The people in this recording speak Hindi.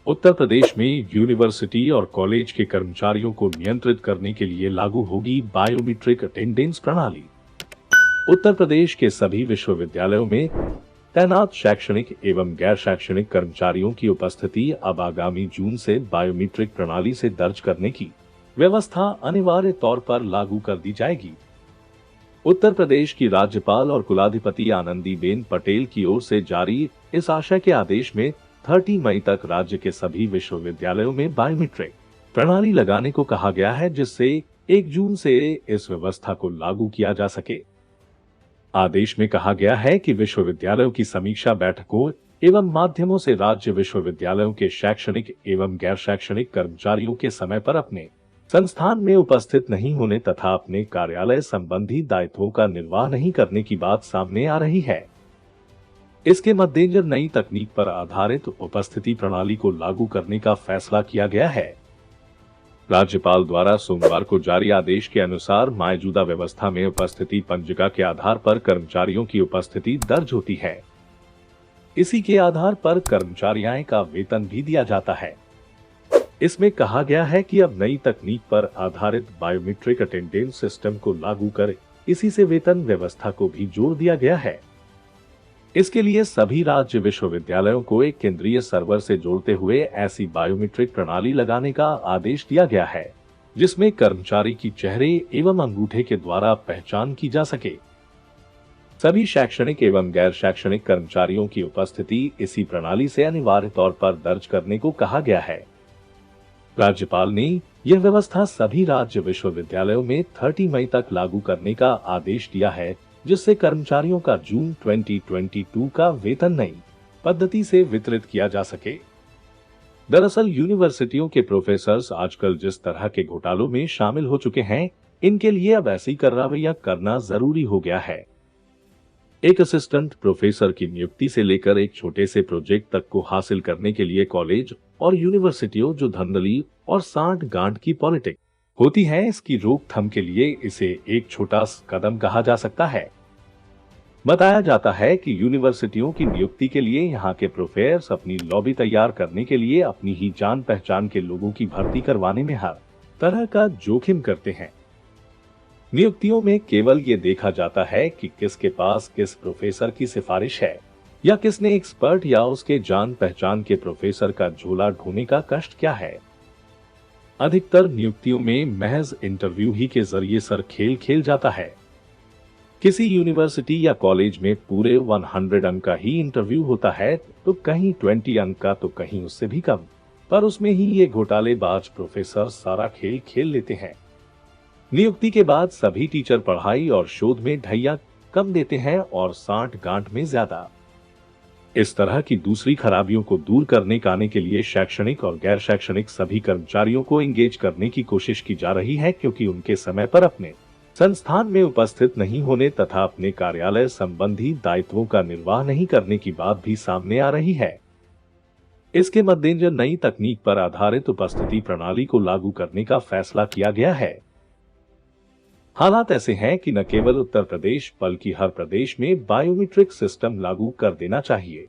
उत्तर प्रदेश में यूनिवर्सिटी और कॉलेज के कर्मचारियों को नियंत्रित करने के लिए लागू होगी बायोमीट्रिक अटेंडेंस प्रणाली। उत्तर प्रदेश के सभी विश्वविद्यालयों में तैनात शैक्षणिक एवं गैर शैक्षणिक कर्मचारियों की उपस्थिति अब आगामी जून से बायोमीट्रिक प्रणाली से दर्ज करने की व्यवस्था अनिवार्य तौर पर लागू कर दी जाएगी। उत्तर प्रदेश की राज्यपाल और कुलाधिपति आनंदीबेन पटेल की ओर से जारी इस आशय के आदेश में 30 मई तक राज्य के सभी विश्वविद्यालयों में बायोमीट्रिक प्रणाली लगाने को कहा गया है, जिससे 1 जून से इस व्यवस्था को लागू किया जा सके। आदेश में कहा गया है कि विश्वविद्यालयों की समीक्षा बैठकों एवं माध्यमों से राज्य विश्वविद्यालयों के शैक्षणिक एवं गैर शैक्षणिक कर्मचारियों के समय पर अपने संस्थान में उपस्थित नहीं होने तथा अपने कार्यालय संबंधी दायित्वों का निर्वाह नहीं करने की बात सामने आ रही है। इसके मद्देनजर नई तकनीक पर आधारित उपस्थिति प्रणाली को लागू करने का फैसला किया गया है। राज्यपाल द्वारा सोमवार को जारी आदेश के अनुसार मौजूदा व्यवस्था में उपस्थिति पंजिका के आधार पर कर्मचारियों की उपस्थिति दर्ज होती है। इसी के आधार पर कर्मचारियों का वेतन भी दिया जाता है। इसमें कहा गया है कि अब नई तकनीक पर आधारित बायोमेट्रिक अटेंडेंस सिस्टम को लागू कर इसी से वेतन व्यवस्था को भी जोड़ दिया गया है। इसके लिए सभी राज्य विश्वविद्यालयों को एक केंद्रीय सर्वर से जोड़ते हुए ऐसी बायोमेट्रिक प्रणाली लगाने का आदेश दिया गया है, जिसमें कर्मचारी की चेहरे एवं अंगूठे के द्वारा पहचान की जा सके। सभी शैक्षणिक एवं गैर शैक्षणिक कर्मचारियों की उपस्थिति इसी प्रणाली से अनिवार्य तौर पर दर्ज करने को कहा गया है। राज्यपाल ने यह व्यवस्था सभी राज्य विश्वविद्यालयों में 30 मई तक लागू करने का आदेश दिया है, जिससे कर्मचारियों का जून 2022 का वेतन नई पद्धति से वितरित किया जा सके। दरअसल यूनिवर्सिटियों के प्रोफेसर्स आजकल जिस तरह के घोटालों में शामिल हो चुके हैं, इनके लिए अब ऐसी कार्रवाई करना जरूरी हो गया है। एक असिस्टेंट प्रोफेसर की नियुक्ति से लेकर एक छोटे से प्रोजेक्ट तक को हासिल करने के लिए कॉलेज और यूनिवर्सिटियों जो धांधली और सांठ गांठ की पॉलिटिक्स होती है, इसकी रोकथाम के लिए इसे एक छोटा कदम कहा जा सकता है। बताया जाता है कि यूनिवर्सिटियों की नियुक्ति के लिए यहाँ के प्रोफेसर अपनी लॉबी तैयार करने के लिए अपनी ही जान पहचान के लोगों की भर्ती करवाने में हर तरह का जोखिम करते हैं। नियुक्तियों में केवल ये देखा जाता है कि किसके पास किस प्रोफेसर की सिफारिश है या किसने एक्सपर्ट या उसके जान पहचान के प्रोफेसर का झोला ढूंढने का कष्ट क्या है। अधिकतर नियुक्तियों में महज इंटरव्यू ही के जरिए सर खेल खेल जाता है। किसी यूनिवर्सिटी या कॉलेज में पूरे 100 अंक का ही इंटरव्यू होता है, तो कहीं 20 अंक का, तो कहीं उससे भी कम, पर उसमें ही ये घोटालेबाज प्रोफेसर सारा खेल खेल लेते हैं। नियुक्ति के बाद सभी टीचर पढ़ाई और शोध में ढैया कम देते हैं और सांठ गांठ में ज्यादा। इस तरह की दूसरी खराबियों को दूर करने के लिए शैक्षणिक और गैर शैक्षणिक सभी कर्मचारियों को एंगेज करने की कोशिश की जा रही है, क्योंकि उनके समय पर अपने संस्थान में उपस्थित नहीं होने तथा अपने कार्यालय संबंधी दायित्वों का निर्वाह नहीं करने की बात भी सामने आ रही है। इसके मद्देनजर नई तकनीक पर आधारित उपस्थिति प्रणाली को लागू करने का फैसला किया गया है। हालात ऐसे हैं कि न केवल उत्तर प्रदेश बल्कि हर प्रदेश में बायोमेट्रिक सिस्टम लागू कर देना चाहिए।